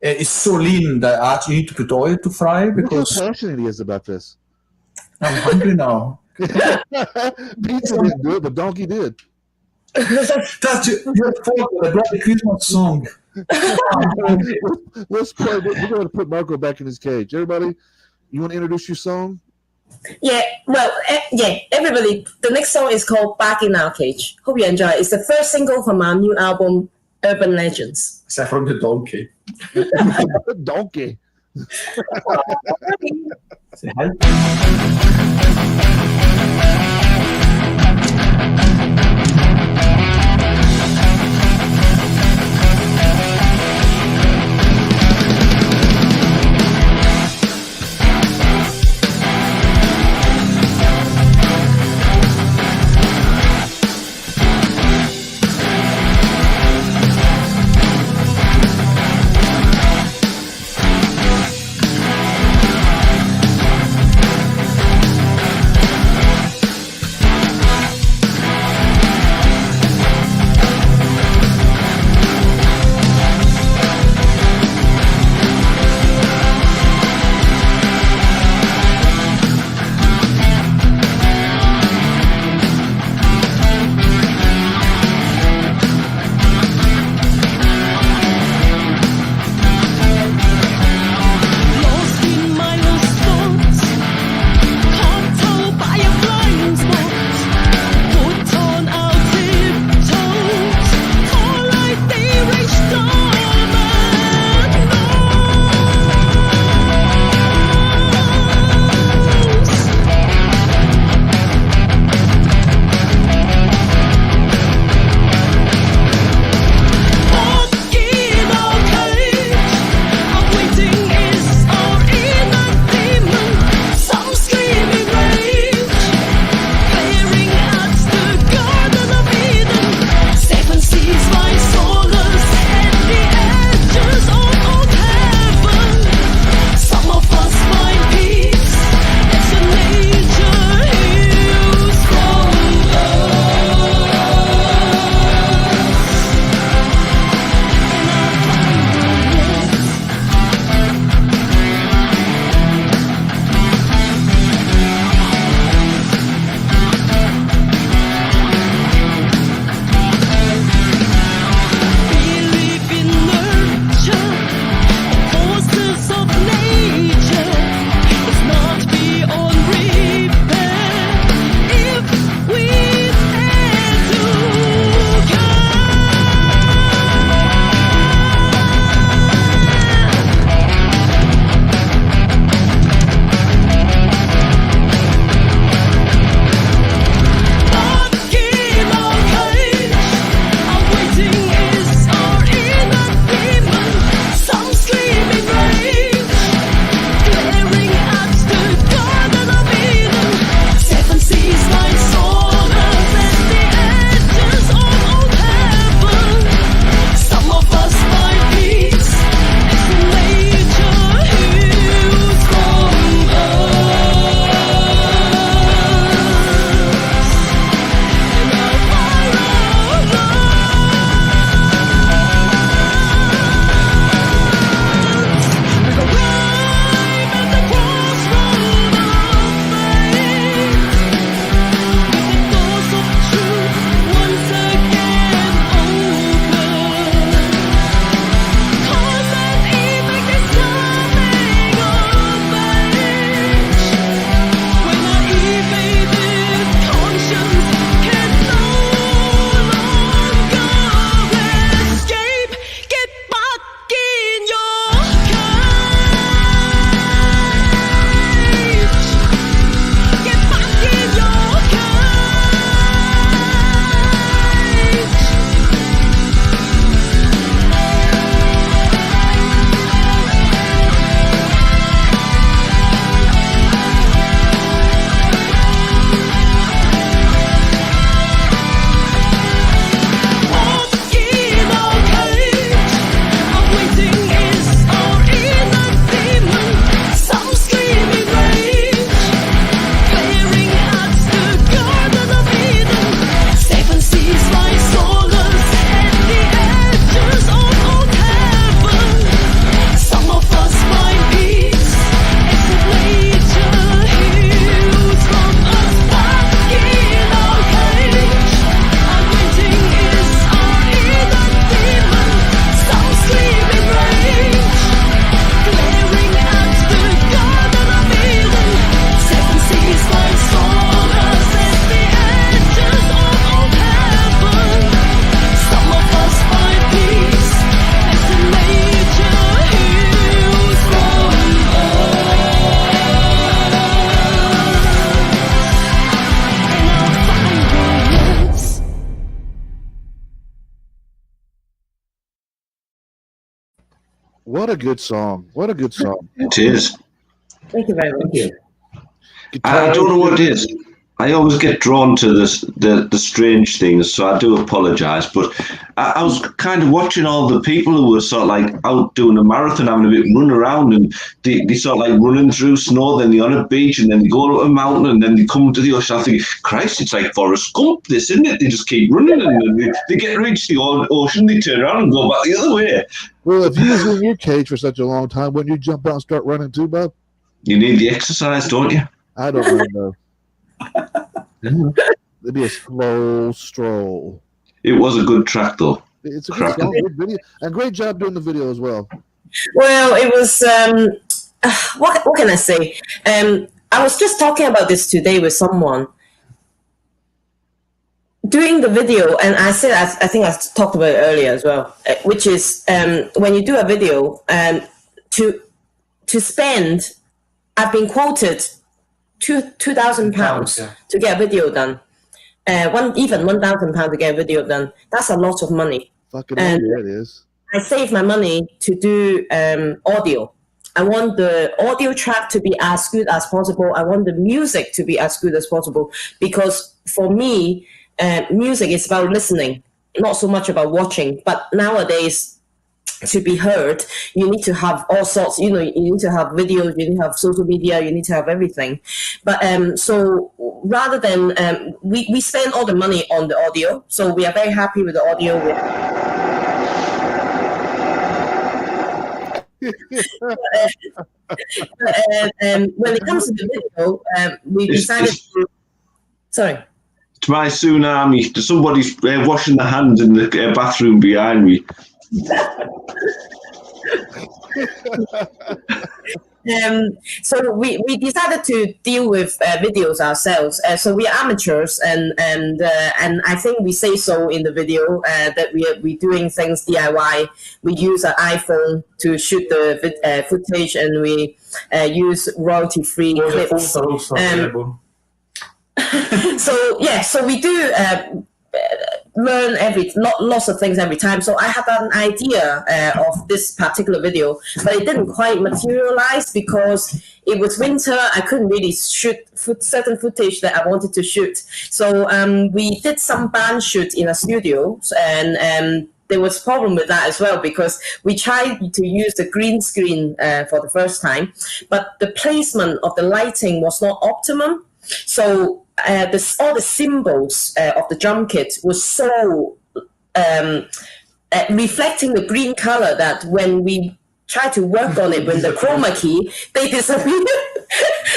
It's so lean that actually you need to put oil to fry because. Look how passionate he is about this. I'm hungry now. Pizza didn't do it, but donkey did. That's your fault for the bloody Christmas song. Let's play. We're going to put Marco back in his cage. Everybody, you want to introduce your song? Yeah, well, everybody, the next song is called Back in Our Cage. Hope you enjoy it. It's the first single from our new album, Urban Legends. Except from the donkey. Donkey. Say hi. What a good song. What a good song. It is. Thank you very much. I don't know what it is. I always get drawn to the strange things, so I do apologise. But I was kind of watching all the people who were sort of like out doing a marathon, having a bit run around, and they sort of like running through snow, then they're on a beach, and then they go up a mountain, and then they come to the ocean. I think, Christ, it's like Forrest Gump, this, isn't it? They just keep running, and then they get reach the ocean, they turn around and go back the other way. Well, if you was in your cage for such a long time, wouldn't you jump out and start running too, Bob? You need the exercise, don't you? I don't really know. It'd be a slow stroll. It was a good track, though. It's a good song, good video, and great job doing the video as well. Well, it was, what can I say? I was just talking about this today with someone. Doing the video, and I said, I think I talked about it earlier as well, which is when you do a video, to spend, I've been quoted £2,000 to get a video done. Even £1,000 to get a video done. That's a lot of money. Fucking yeah, it is. I save my money to do audio. I want the audio track to be as good as possible. I want the music to be as good as possible, because for me, music is about listening, not so much about watching. But nowadays, to be heard, you need to have all sorts, you need to have videos, you need to have social media, you need to have everything. But so rather than, we spend all the money on the audio, so we are very happy with the audio. When it comes to the video, we decided to, sorry. It's my tsunami. Somebody's washing their hands in the bathroom behind me. So we decided to deal with videos ourselves. So we are amateurs, and I think we say so in the video that we're doing things DIY. We use an iPhone to shoot the footage, and we use royalty-free clips. So we do learn lots of things every time. So I had an idea of this particular video, but it didn't quite materialize because it was winter. I couldn't really shoot certain footage that I wanted to shoot. So we did some band shoot in a studio, and there was a problem with that as well, because we tried to use the green screen for the first time, but the placement of the lighting was not optimum. So all the symbols of the drum kit was so reflecting the green color that when we try to work on it with the chroma key, they disappeared.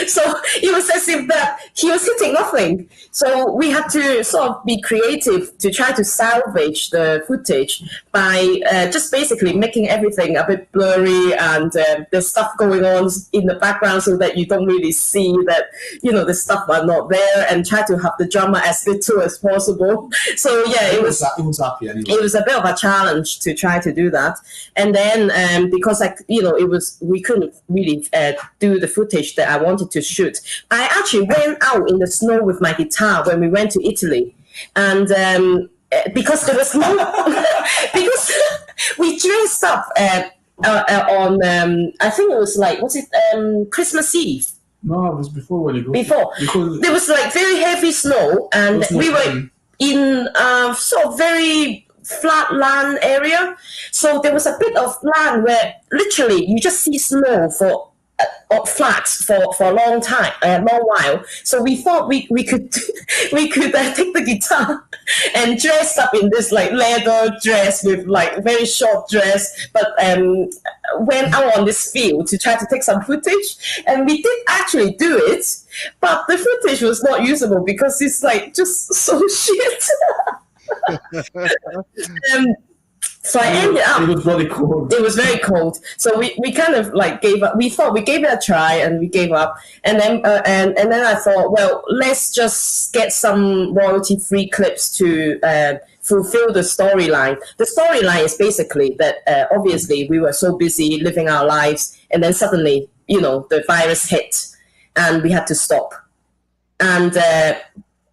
So it was as if that he was hitting nothing. So we had to sort of be creative to try to salvage the footage by just basically making everything a bit blurry, and there's stuff going on in the background so that you don't really see that, the stuff are not there, and try to have the drama as little as possible. So yeah, it was happy anyway. It was a bit of a challenge to try to do that. And then because we couldn't really do the footage that I wanted to shoot, I actually went out in the snow with my guitar when we went to Italy, and because there was no because we dressed up on I think it was Christmas Eve. No, it was before when you go. Before there was very heavy snow, and we were in sort of very flat land area. So there was a bit of land where literally you just see snow for flats for a long while. So we thought we could take the guitar and dress up in this leather dress with very short dress, but went out on this field to try to take some footage, and we did actually do it, but the footage was not usable because it's just so shit. So I ended up. It was really cold. It was very cold. So we kind of gave up. We thought we gave it a try, and we gave up. And then and then I thought, well, let's just get some royalty-free clips to fulfill the storyline. The storyline is basically that obviously we were so busy living our lives, and then suddenly the virus hit, and we had to stop. And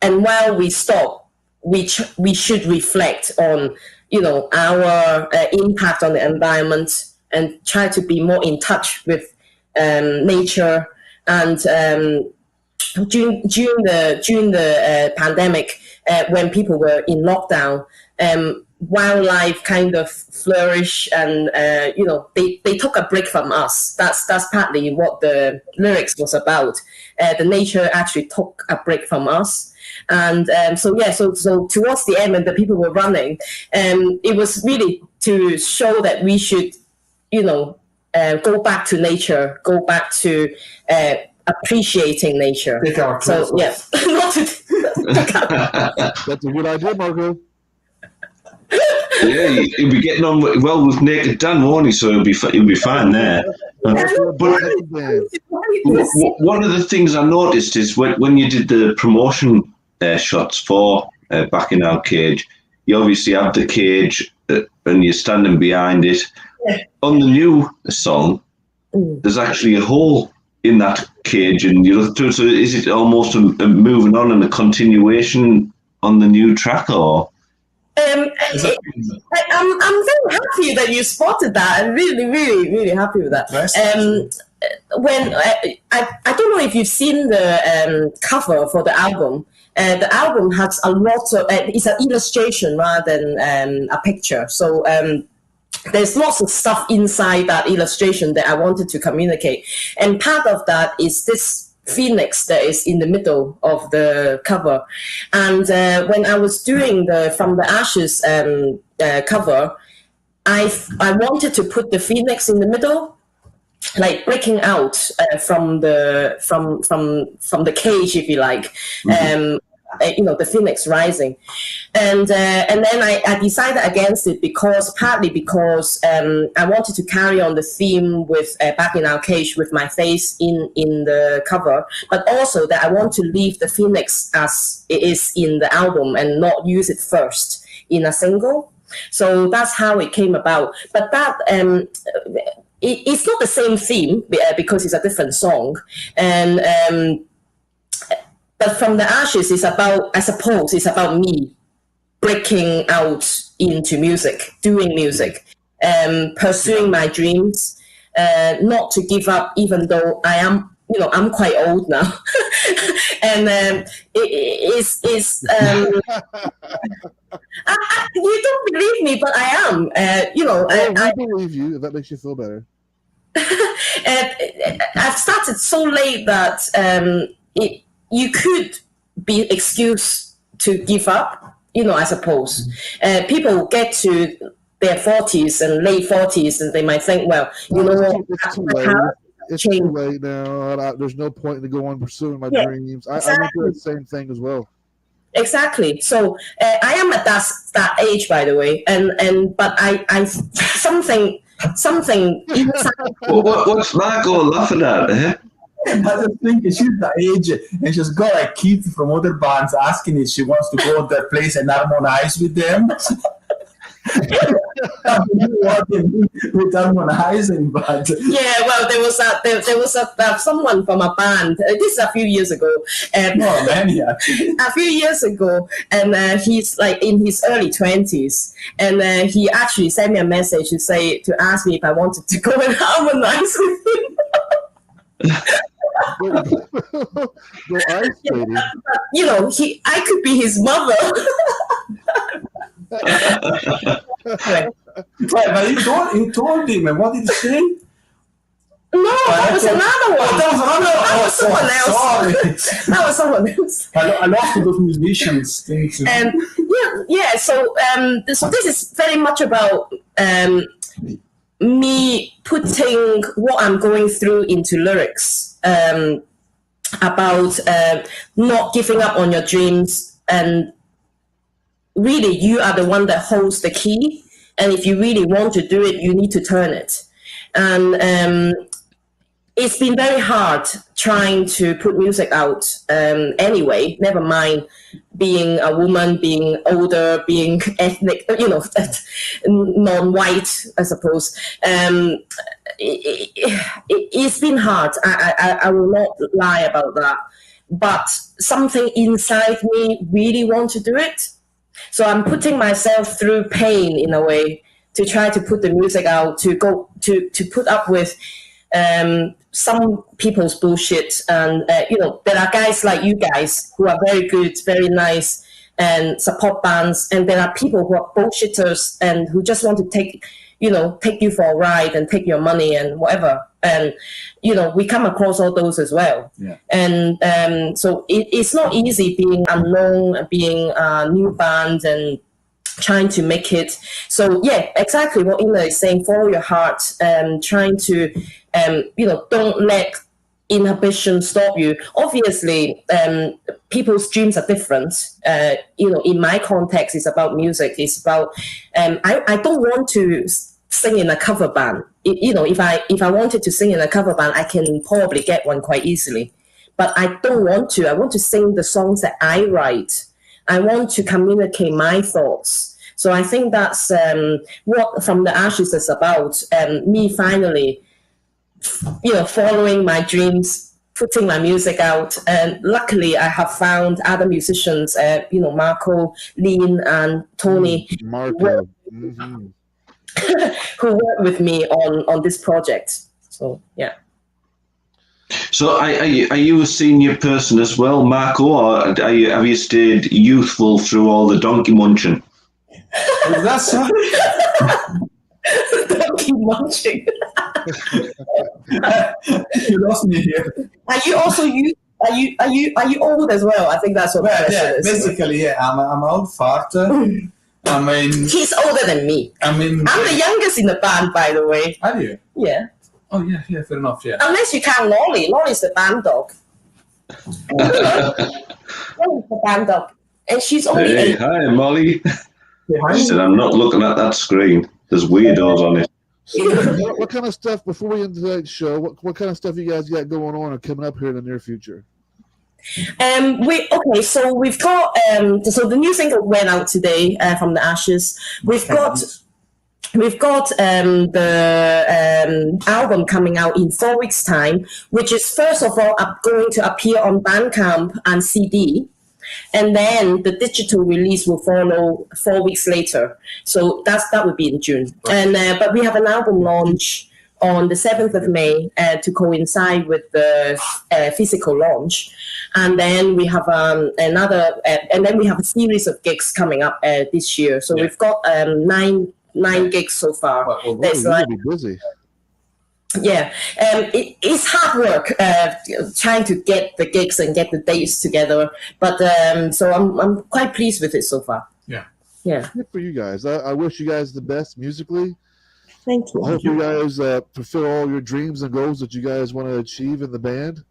while we stop, we should reflect on our impact on the environment, and try to be more in touch with nature. And during the pandemic, when people were in lockdown, wildlife kind of flourished, and they took a break from us. That's partly what the lyrics was about. The nature actually took a break from us. And so towards the end, when the people were running, it was really to show that we should, go back to nature, go back to appreciating nature. Take our so yeah, That's a good idea, Marco. Yeah, he'll be getting on well with Naked Dan, won't he? So he'll be fine there. But one of the things I noticed is when you did the promotion shots for Back in Our Cage, you obviously have the cage and you're standing behind it. Yeah. On the new song, there's actually a hole in that cage, and so is it almost a moving on and a continuation on the new track, or? I'm very happy that you spotted that. I'm really, really, really happy with that. When I don't know if you've seen the cover for the album. The album has a lot of it's an illustration rather than a picture. So there's lots of stuff inside that illustration that I wanted to communicate, and part of that is this phoenix that is in the middle of the cover. And when I was doing the From the Ashes cover, I wanted to put the phoenix in the middle, like breaking out from the cage, if you like. The phoenix rising, and then I decided against it partly because I wanted to carry on the theme with Back in Our Cage with my face in the cover, but also that I want to leave the phoenix as it is in the album and not use it first in a single. So that's how it came about. But that it's not the same theme because it's a different song, and. But From the Ashes is about, I suppose, it's about me breaking out into music, doing music, pursuing my dreams, not to give up, even though I'm quite old now. And you don't believe me, but I am. I believe you, if that makes you feel better. I've started so late that you could be excused to give up, I suppose. People get to their 40s and late 40s and they might think, well, you know what? It's too late. It's too late now. There's no point in going on pursuing my dreams. Exactly. I went through the same thing as well. Exactly. So I am at that age, by the way, but I something inside. What's Marco laughing at? Eh? I just think she's the age, and she's got like kids from other bands asking if she wants to go to their place and harmonize with them. With harmonizing, but yeah, well, there was someone from a band. This is a few years ago, and a few years ago, and he's like in his early 20s, and he actually sent me a message to ask me if I wanted to go and harmonize with him. I could be his mother. But you told him, and what did he say? No, that was another one. That was someone else. Sorry. That was someone else. I love those musicians things. And so this is very much about me putting what I'm going through into lyrics, about not giving up on your dreams, and really you are the one that holds the key, and if you really want to do it, you need to turn it. And it's been very hard trying to put music out anyway, never mind being a woman, being older, being ethnic, non-white, I suppose. It's been hard. I will not lie about that. But something inside me really wants to do it. So I'm putting myself through pain in a way to try to put the music out, to go to put up with some people's bullshit. And there are guys like you guys who are very good, very nice, and support bands, and there are people who are bullshitters and who just want to take you for a ride and take your money and whatever. And we come across all those as well. Yeah. And so it's not easy being unknown, being a new band and trying to make it. So yeah, exactly what Ina is saying, follow your heart, trying to don't let inhibition stop you. Obviously, people's dreams are different. In my context, it's about music. It's about I don't want to sing in a cover band. If I wanted to sing in a cover band, I can probably get one quite easily. But I don't want to. I want to sing the songs that I write. I want to communicate my thoughts. So I think that's what From the Ashes is about. Me finally, following my dreams, putting my music out. And luckily, I have found other musicians, Marco, Lean, and Tony, Marco. who work with me on this project. So, yeah. So are you a senior person as well, Marco, or have you stayed youthful through all the donkey munching? Is that so? Donkey munching. You lost me here. Are you also Are you old as well? I think that's what the question is. Basically, yeah. I'm an old fart. I mean, he's older than me. I'm the youngest in the band, by the way. Are you? Yeah. Oh yeah, fair enough. Yeah. Unless you count Lolly. Lolly's the band dog. Lolly's the band dog, and she's only 8. Hi, Molly. Yeah, She said, "I'm not looking at that screen. There's weirdos on it." So what kind of stuff, before we end today's show, what kind of stuff you guys got going on or coming up here in the near future? So we've got so the new single went out today, From the Ashes. We've got the album coming out in 4 weeks' time, which is first of all going to appear on Bandcamp and CD. And then the digital release will follow 4 weeks later. So that would be in June. And but we have an album launch on the 7th of May to coincide with the physical launch. And then we have another, and then we have a series of gigs coming up this year. So we've got nine gigs so far. Well, you'll be busy. Yeah, it's hard work trying to get the gigs and get the dates together. But so I'm quite pleased with it so far. Yeah. Good for you guys. I wish you guys the best musically. Thank you. I hope you guys fulfill all your dreams and goals that you guys want to achieve in the band.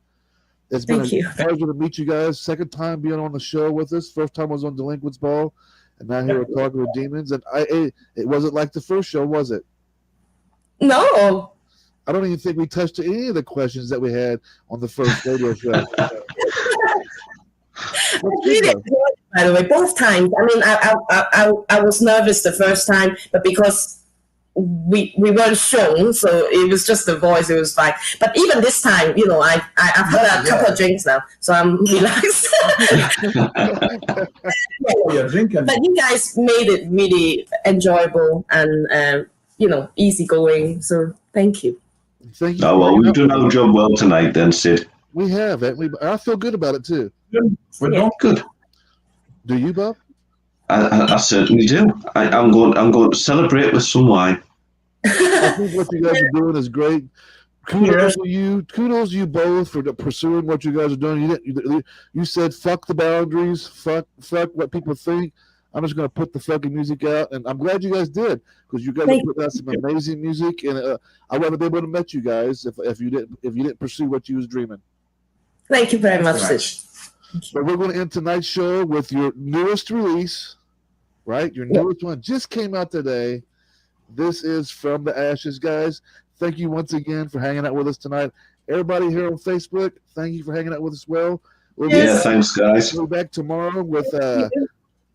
It's been a pleasure to meet you guys. Second time being on the show with us. First time was on Delinquents Ball, and now here we're talking with Demons. And it wasn't like the first show, was it? No. I don't even think we touched any of the questions that we had on the first radio show. Really enjoyed it, by the way, both times. I mean, I was nervous the first time, but because we weren't shown, so it was just the voice. It was fine. But even this time, I've had a couple of drinks now, so I'm relaxed. But you guys made it really enjoyable and easygoing. So thank you. Thank you. Oh well, we've done our job well tonight, then, Sid. We have, and I feel good about it too. We're not good. Do you, Bob? I certainly do. I'm going to celebrate with some wine. I think what you guys are doing is great. Kudos to you. Kudos to you both for pursuing what you guys are doing. You said fuck the boundaries, fuck what people think. I'm just going to put the fucking music out, and I'm glad you guys did, because you guys are putting out some amazing music, and I would have been able to meet you guys if you didn't pursue what you was dreaming. Thank you very much, Sid. But we're going to end tonight's show with your newest release, right? Your newest one just came out today. This is From the Ashes, guys. Thank you once again for hanging out with us tonight. Everybody here on Facebook, thank you for hanging out with us. Thanks, guys. We'll be back tomorrow with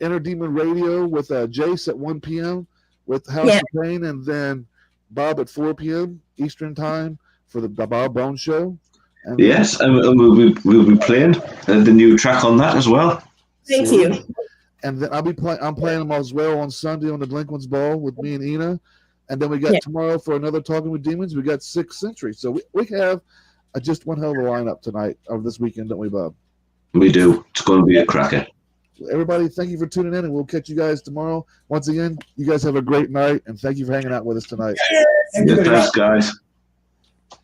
Inner Demon Radio with Jace at 1 p.m. with House of Pain, and then Bob at 4 p.m. Eastern Time for the Bob Bone Show. And and we'll be playing the new track on that as well. Thank you. And then I'm playing them as well on Sunday on the Delinquents Ball with me and Ina. And then we got tomorrow for another Talking with Demons. We got 6th Century. So we have just one hell of a lineup tonight of this weekend, don't we, Bob? We do. It's going to be a cracker. Everybody, thank you for tuning in, and we'll catch you guys tomorrow. Once again, you guys have a great night, and thank you for hanging out with us tonight. Thanks, guys.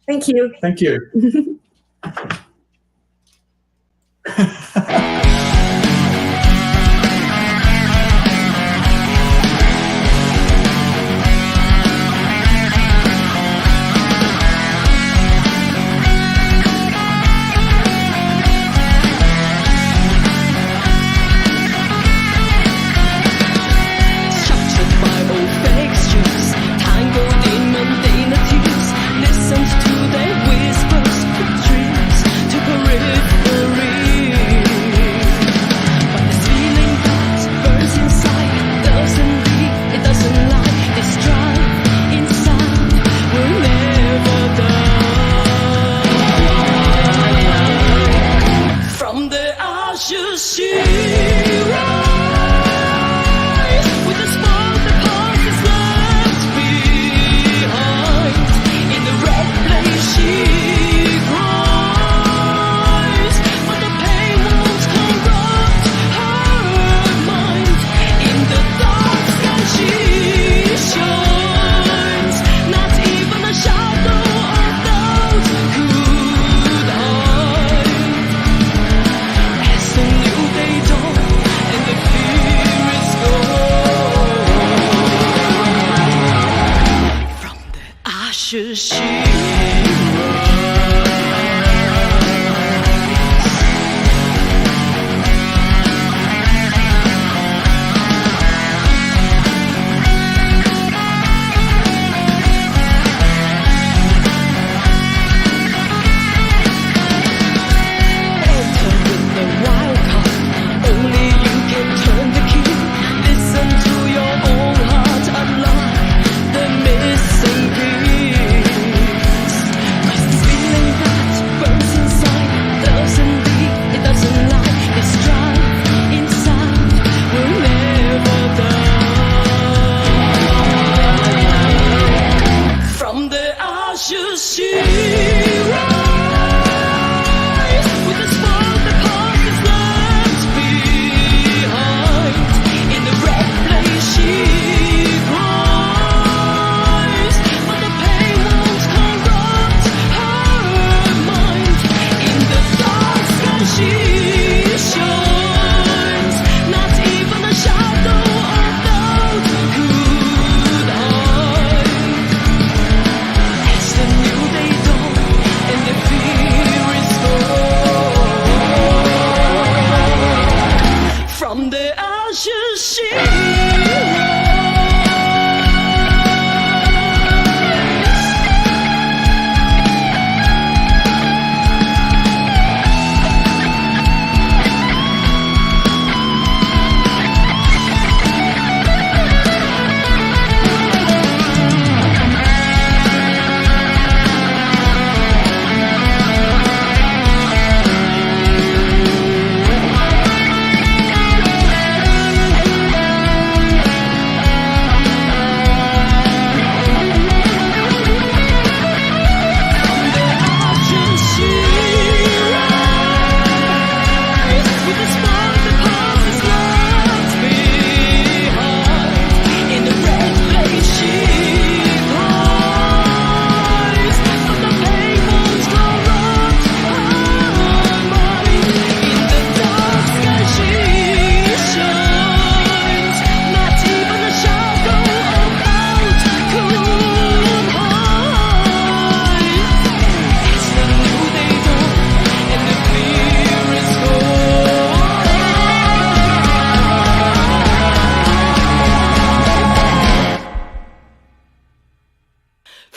Thank you. Thank you.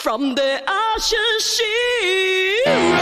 From the ashes she